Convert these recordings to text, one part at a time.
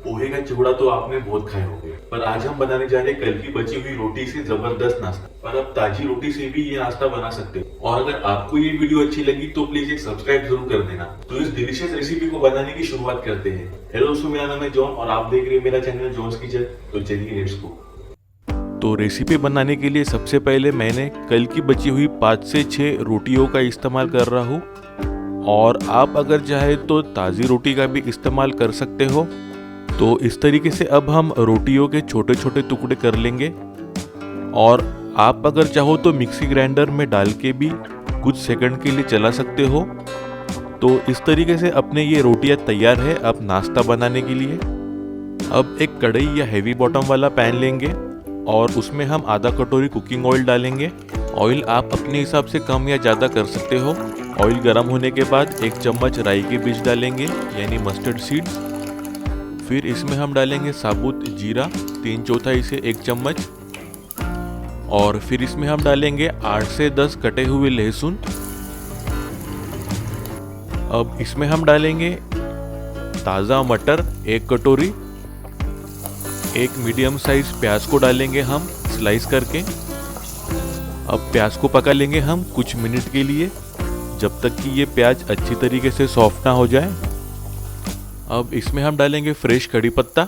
पोहे का चिवड़ा तो आपने बहुत खाए होंगे, पर आज हम बनाने जा रहे हैं कल की बची हुई रोटी से जबरदस्त नाश्ता। पर अब ताजी रोटी से भी ये नाश्ता बना सकते हो। और अगर आपको ये वीडियो अच्छी लगी तो प्लीज एक सब्सक्राइब जरूर कर देना। तो इस डिलीशियस रेसिपी को बनाने की शुरुआत करते हैं। हेलो दोस्तों, मेरा नाम है जॉन और आप देख रहे हैं मेरा चैनल जॉन्स किचन। तो चलिए लेट्स गो। तो रेसिपी बनाने के लिए सबसे पहले मैंने कल की बची हुई 5 से 6 रोटियों का इस्तेमाल कर रहा हूँ, और आप अगर चाहे तो ताज़ी रोटी का भी इस्तेमाल कर सकते हो। तो इस तरीके से अब हम रोटियों के छोटे छोटे टुकड़े कर लेंगे, और आप अगर चाहो तो मिक्सी ग्राइंडर में डाल के भी कुछ सेकंड के लिए चला सकते हो। तो इस तरीके से अपने ये रोटियां तैयार है अब नाश्ता बनाने के लिए। अब एक कढ़ाई या हैवी बॉटम वाला पैन लेंगे और उसमें हम आधा कटोरी कुकिंग ऑयल डालेंगे। ऑयल आप अपने हिसाब से कम या ज़्यादा कर सकते हो। ऑयल गर्म होने के बाद 1 चम्मच राई के बीज डालेंगे, यानी मस्टर्ड सीड्स। फिर इसमें हम डालेंगे साबुत जीरा 3/4 से 1 चम्मच, और फिर इसमें हम डालेंगे 8 से 10 कटे हुए लहसुन। अब इसमें हम डालेंगे ताज़ा मटर 1 कटोरी। एक मीडियम साइज प्याज को डालेंगे हम स्लाइस करके। अब प्याज को पका लेंगे हम कुछ मिनट के लिए, जब तक कि ये प्याज अच्छी तरीके से सॉफ्ट ना हो जाए। अब इसमें हम डालेंगे फ्रेश कड़ी पत्ता,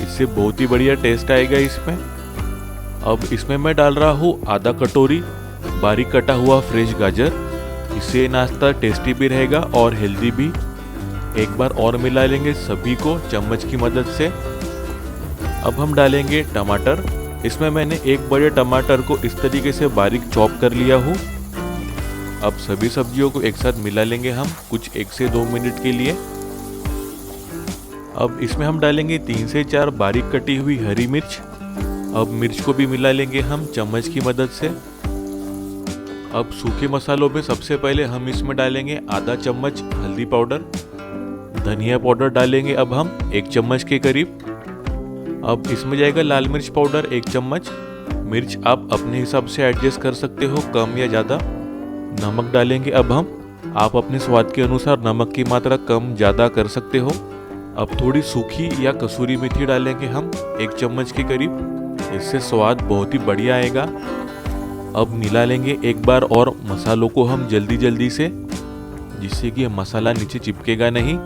इससे बहुत ही बढ़िया टेस्ट आएगा इसमें। अब इसमें मैं डाल रहा हूँ आधा कटोरी बारीक कटा हुआ फ्रेश गाजर, इससे नाश्ता टेस्टी भी रहेगा और हेल्दी भी। एक बार और मिला लेंगे सभी को चम्मच की मदद से। अब हम डालेंगे टमाटर। इसमें मैंने एक बड़े टमाटर को इस तरीके से बारीक चॉप कर लिया हूँ। अब सभी सब्जियों को एक साथ मिला लेंगे हम कुछ 1 से 2 मिनट के लिए। अब इसमें हम डालेंगे 3 से 4 बारीक कटी हुई हरी मिर्च। अब मिर्च को भी मिला लेंगे हम चम्मच की मदद से। अब सूखे मसालों में सबसे पहले हम इसमें डालेंगे आधा चम्मच हल्दी पाउडर। धनिया पाउडर डालेंगे अब हम 1 चम्मच के करीब। अब इसमें जाएगा लाल मिर्च पाउडर 1 चम्मच। मिर्च आप अपने हिसाब से एडजस्ट कर सकते हो, कम या ज़्यादा। नमक डालेंगे अब हम, आप अपने स्वाद के अनुसार नमक की मात्रा कम ज़्यादा कर सकते हो। अब थोड़ी सूखी या कसूरी मेथी डालेंगे हम 1 चम्मच के करीब, इससे स्वाद बहुत ही बढ़िया आएगा। अब मिला लेंगे एक बार और मसालों को हम जल्दी जल्दी से, जिससे कि मसाला नीचे चिपकेगा नहीं।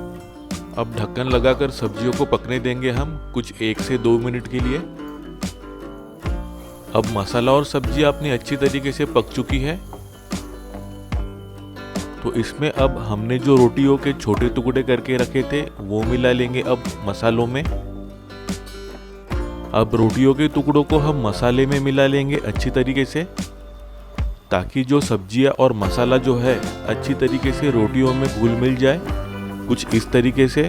अब ढक्कन लगाकर सब्जियों को पकने देंगे हम कुछ 1 से 2 मिनट के लिए। अब मसाला और सब्जी अपनी अच्छी तरीके से पक चुकी है। तो इसमें अब हमने जो रोटियों के छोटे टुकड़े करके रखे थे वो मिला लेंगे अब मसालों में। अब रोटियों के टुकड़ों को हम मसाले में मिला लेंगे अच्छी तरीके से, ताकि जो सब्जियां और मसाला जो है अच्छी तरीके से रोटियों में घुल मिल जाए, कुछ इस तरीके से।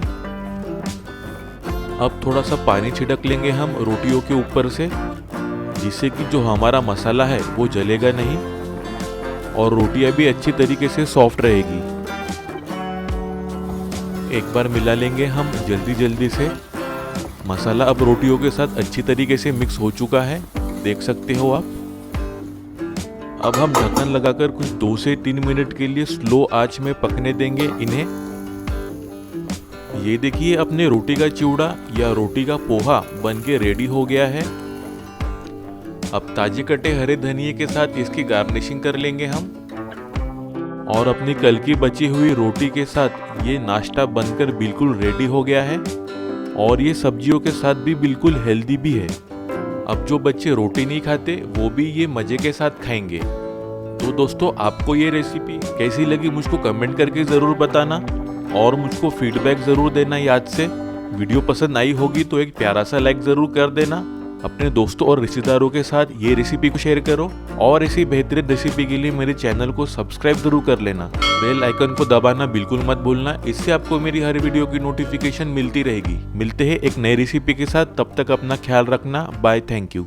अब थोड़ा सा पानी छिड़क लेंगे हम रोटियों के ऊपर से, जिससे कि जो हमारा मसाला है वो जलेगा नहीं और रोटियां भी अच्छी तरीके से सॉफ्ट रहेगी। एक बार मिला लेंगे हम जल्दी जल्दी से। मसाला अब रोटियों के साथ अच्छी तरीके से मिक्स हो चुका है, देख सकते हो आप। अब हम ढक्कन लगाकर कुछ 2 से 3 मिनट के लिए स्लो आंच में पकने देंगे इन्हें। ये देखिए, अपने रोटी का चिवड़ा या रोटी का पोहा बनके रेडी हो गया है। अब ताजे कटे हरे धनिये के साथ इसकी गार्निशिंग कर लेंगे हम, और अपनी कल की बची हुई रोटी के साथ ये नाश्ता बनकर बिल्कुल रेडी हो गया है, और ये सब्जियों के साथ भी बिल्कुल हेल्दी भी है। अब जो बच्चे रोटी नहीं खाते वो भी ये मजे के साथ खाएंगे। तो दोस्तों, आपको ये रेसिपी कैसी लगी मुझको कमेंट करके ज़रूर बताना, और मुझको फीडबैक ज़रूर देना याद से। वीडियो पसंद आई होगी तो एक प्यारा सा लाइक ज़रूर कर देना। अपने दोस्तों और रिश्तेदारों के साथ ये रेसिपी को शेयर करो, और ऐसी बेहतरीन रेसिपी के लिए मेरे चैनल को सब्सक्राइब जरूर कर लेना। बेल आइकन को दबाना बिल्कुल मत भूलना, इससे आपको मेरी हर वीडियो की नोटिफिकेशन मिलती रहेगी। मिलते हैं एक नई रेसिपी के साथ, तब तक अपना ख्याल रखना। Bye, thank you.